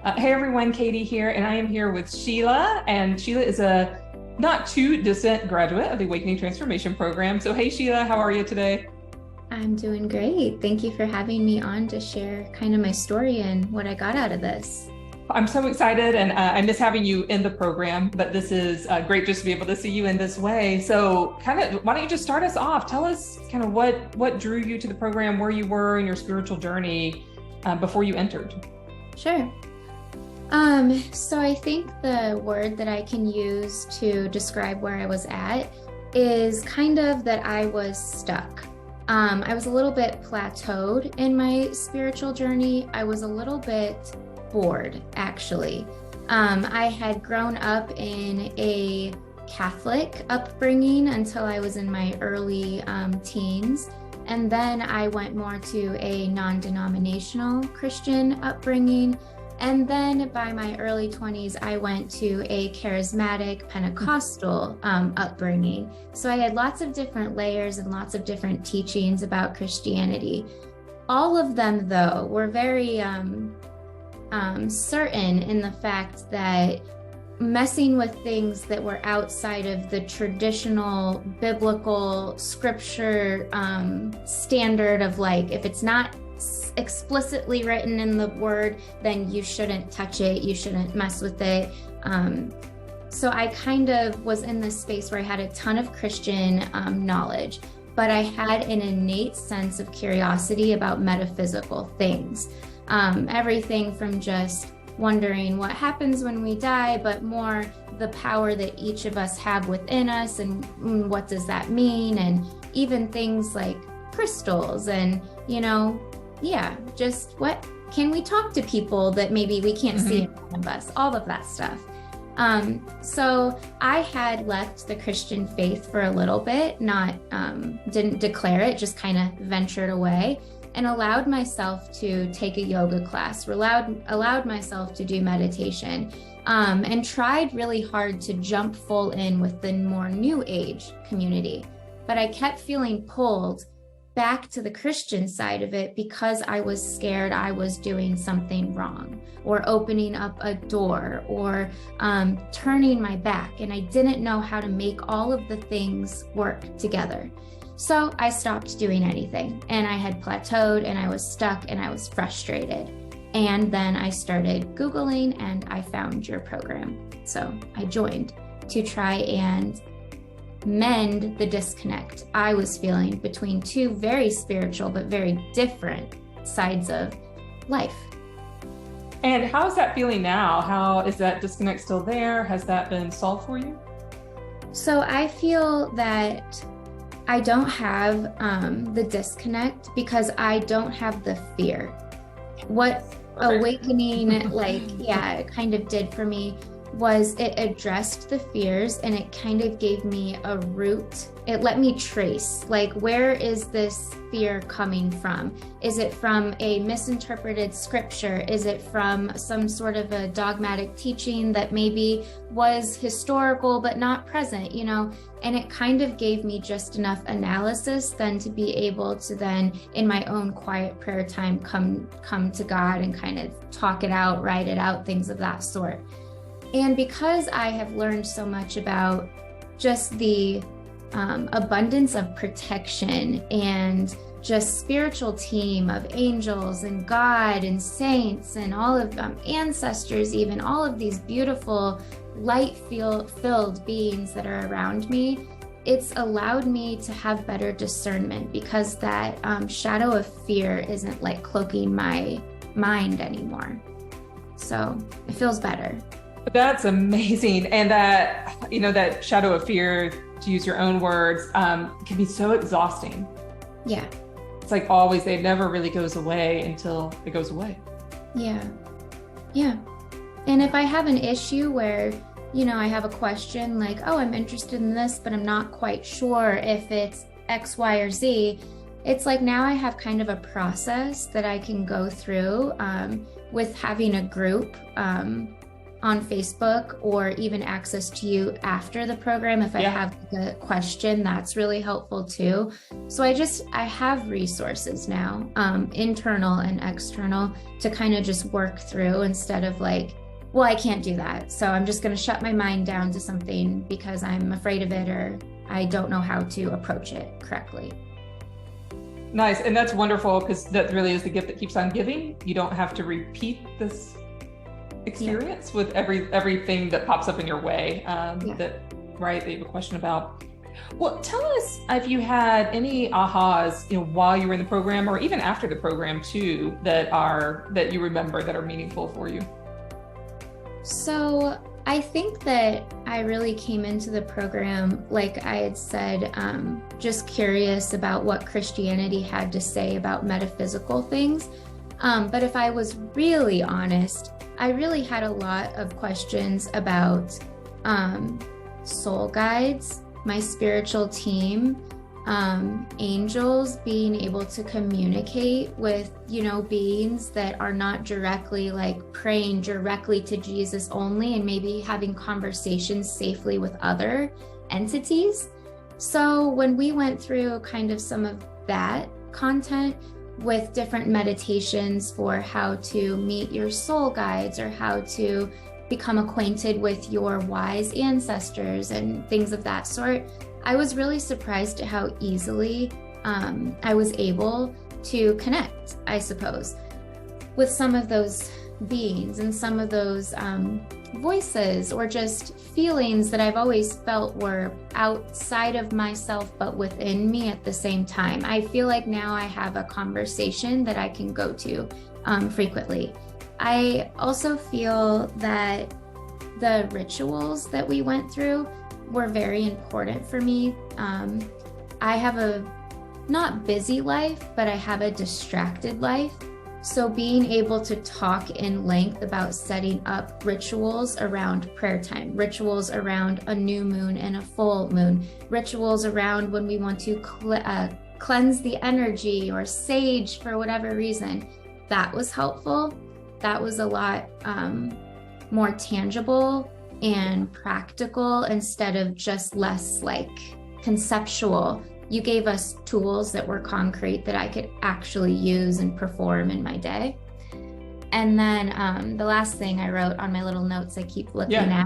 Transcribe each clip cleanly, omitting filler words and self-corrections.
Hey everyone, Katie here, and I am here with Sheila. And Sheila is a not too distant graduate of the Awakening Transformation Program. So, hey Sheila, how are you today? I'm doing great. Thank you for having me on to share kind of my story and what I got out of this. I'm so excited, and I miss having you in the program, but this is great just to be able to see you in this way. So, kind of, why don't you just start us off? Tell us kind of what drew you to the program, where you were in your spiritual journey before you entered. Sure. So I think the word that I can use to describe where I was at is kind of that I was stuck. I was a little bit plateaued in my spiritual journey. I was a little bit bored, actually. I had grown up in a Catholic upbringing until I was in my early teens. And then I went more to a non-denominational Christian upbringing. And then by my early 20s, I went to a charismatic Pentecostal upbringing. So I had lots of different layers and lots of different teachings about Christianity. All of them, though, were very certain in the fact that messing with things that were outside of the traditional biblical scripture standard of like, if it's not explicitly written in the word, then you shouldn't touch it, you shouldn't mess with it. So I kind of was in this space where I had a ton of Christian knowledge, but I had an innate sense of curiosity about metaphysical things. Everything from just wondering what happens when we die, but more the power that each of us have within us and what does that mean, and even things like crystals and, just what can we talk to people that maybe we can't see in front of us, all of that stuff. So I had left the Christian faith for a little bit, didn't declare it, just kind of ventured away and allowed myself to take a yoga class, allowed myself to do meditation, and tried really hard to jump full in with the more new age community. But I kept feeling pulled back to the Christian side of it because I was scared I was doing something wrong or opening up a door or turning my back. And I didn't know how to make all of the things work together. So I stopped doing anything, and I had plateaued and I was stuck and I was frustrated. And then I started Googling and I found your program. So I joined to try and mend the disconnect I was feeling between two very spiritual but very different sides of life. And how is that feeling now? How is that disconnect still there? Has that been solved for you? So I feel that I don't have the disconnect because I don't have the fear. What awakening, kind of did for me was it addressed the fears and it kind of gave me a root. It let me trace, like, where is this fear coming from? Is it from a misinterpreted scripture? Is it from some sort of a dogmatic teaching that maybe was historical but not present, And it kind of gave me just enough analysis then to be able to then, in my own quiet prayer time, come to God and kind of talk it out, write it out, things of that sort. And because I have learned so much about just the abundance of protection and just spiritual team of angels and God and saints and all of them, ancestors, even all of these beautiful light-filled beings that are around me, it's allowed me to have better discernment because that shadow of fear isn't like cloaking my mind anymore. So it feels better. That's amazing. And that shadow of fear, to use your own words, can be so exhausting. Yeah. It's like always, it never really goes away until it goes away. Yeah. Yeah. And if I have an issue where, I have a question like, oh, I'm interested in this, but I'm not quite sure if it's X, Y, or Z, it's like now I have kind of a process that I can go through with having a group on Facebook, or even access to you after the program. If I have a question, that's really helpful too. So I have resources now, internal and external, to kind of just work through, instead of like, well, I can't do that, so I'm just going to shut my mind down to something because I'm afraid of it, or I don't know how to approach it correctly. Nice. And that's wonderful, because that really is the gift that keeps on giving. You don't have to repeat this experience with everything that pops up in your way that you have a question about. Well, tell us if you had any ahas, while you were in the program, or even after the program too, that you remember that are meaningful for you. So I think that I really came into the program, like I had said, just curious about what Christianity had to say about metaphysical things. But if I was really honest, I really had a lot of questions about soul guides, my spiritual team, angels, being able to communicate with, beings that are not directly like praying directly to Jesus only, and maybe having conversations safely with other entities. So when we went through kind of some of that content with different meditations for how to meet your soul guides, or how to become acquainted with your wise ancestors and things of that sort, I was really surprised at how easily I was able to connect, I suppose, with some of those beings and some of those voices, or just feelings that I've always felt were outside of myself but within me at the same time. I feel like now I have a conversation that I can go to frequently. I also feel that the rituals that we went through were very important for me. I have a not busy life, but I have a distracted life. So being able to talk in length about setting up rituals around prayer time, rituals around a new moon and a full moon, rituals around when we want to cleanse the energy, or sage for whatever reason, that was helpful. That was a lot more tangible and practical, instead of just less like conceptual. You gave us tools that were concrete that I could actually use and perform in my day. And then the last thing I wrote on my little notes I keep looking at,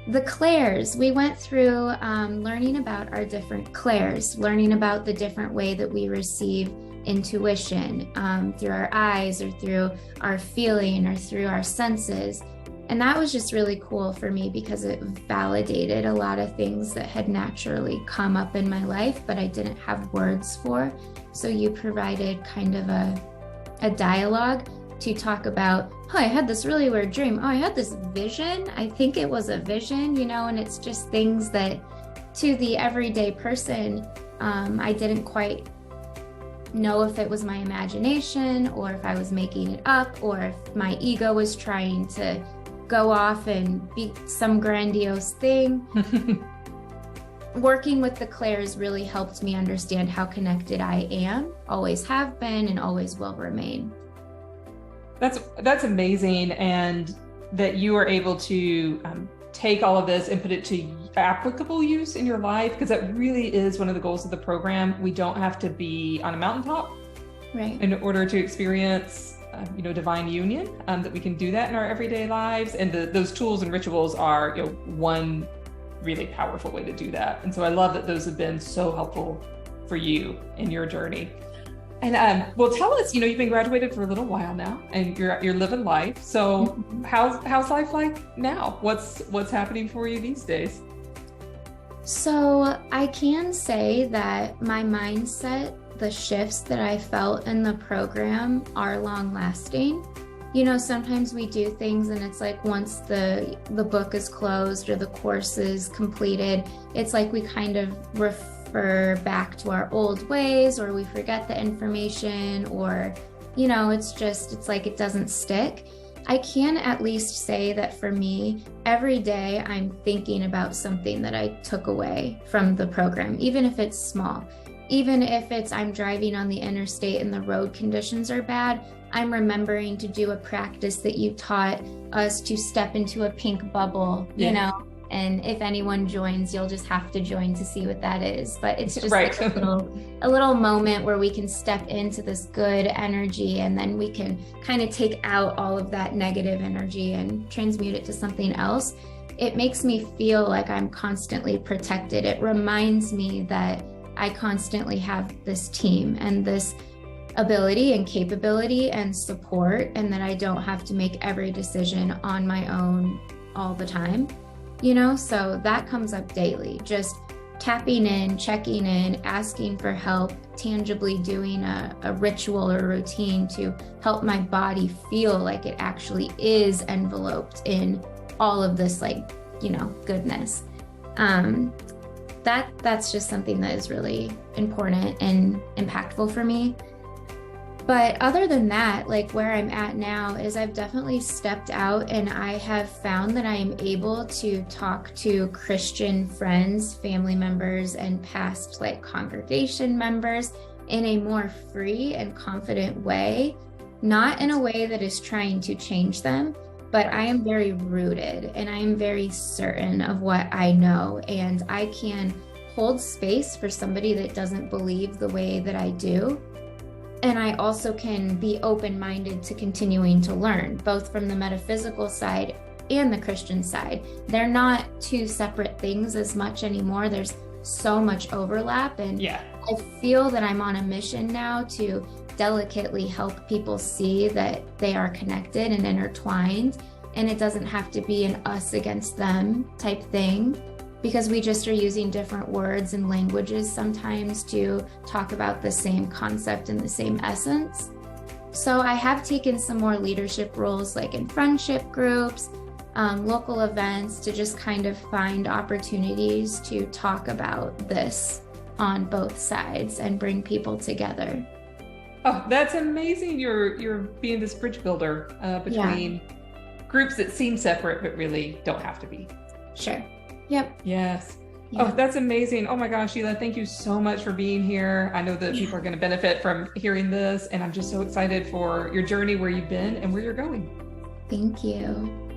the clairs. We went through learning about our different clairs, learning about the different way that we receive intuition through our eyes, or through our feeling, or through our senses. And that was just really cool for me, because it validated a lot of things that had naturally come up in my life, but I didn't have words for. So you provided kind of a dialogue to talk about, oh, I had this really weird dream. Oh, I had this vision. I think it was a vision, and it's just things that to the everyday person, I didn't quite know if it was my imagination, or if I was making it up, or if my ego was trying to go off and be some grandiose thing. Working with the clairs really helped me understand how connected I am, always have been, and always will remain. That's amazing, and that you are able to take all of this and put it to applicable use in your life, because that really is one of the goals of the program. We don't have to be on a mountaintop, right, in order to experience divine union, that we can do that in our everyday lives. And those tools and rituals are, one really powerful way to do that. And so I love that those have been so helpful for you in your journey. And well, tell us, you've been graduated for a little while now, and you're living life. So how's life like now? What's happening for you these days? So I can say that my mindset, the shifts that I felt in the program, are long lasting. Sometimes we do things and it's like once the book is closed or the course is completed, it's like we kind of refer back to our old ways, or we forget the information, or it's like it doesn't stick. I can at least say that for me, every day I'm thinking about something that I took away from the program, even if it's small. even if it's I'm driving on the interstate and the road conditions are bad, I'm remembering to do a practice that you taught us, to step into a pink bubble, you know, and if anyone joins, you'll just have to join to see what that is. But it's just right. like a little moment where we can step into this good energy, and then we can kind of take out all of that negative energy and transmute it to something else. It makes me feel like I'm constantly protected. It reminds me that I constantly have this team and this ability and capability and support, and that I don't have to make every decision on my own all the time, you know? So that comes up daily, just tapping in, checking in, asking for help, tangibly doing a ritual or routine to help my body feel like it actually is enveloped in all of this, like, you know, goodness. That's just something that is really important and impactful for me. But other than that, like where I'm at now is I've definitely stepped out, and I have found that I am able to talk to Christian friends, family members, and past like congregation members in a more free and confident way, not in a way that is trying to change them, but I am very rooted and I am very certain of what I know, and I can hold space for somebody that doesn't believe the way that I do. And I also can be open-minded to continuing to learn, both from the metaphysical side and the Christian side. They're not two separate things as much anymore. There's so much overlap, and I feel that I'm on a mission now to delicately help people see that they are connected and intertwined, and it doesn't have to be an us against them type thing, because we just are using different words and languages sometimes to talk about the same concept and the same essence. So I have taken some more leadership roles, like in friendship groups, local events, to just kind of find opportunities to talk about this on both sides and bring people together. Oh, that's amazing. You're being this bridge builder between groups that seem separate but really don't have to be. Sure. Yep. Yes. Yeah. Oh, that's amazing. Oh my gosh, Sheila, thank you so much for being here. I know that people are going to benefit from hearing this, and I'm just so excited for your journey, where you've been and where you're going. Thank you.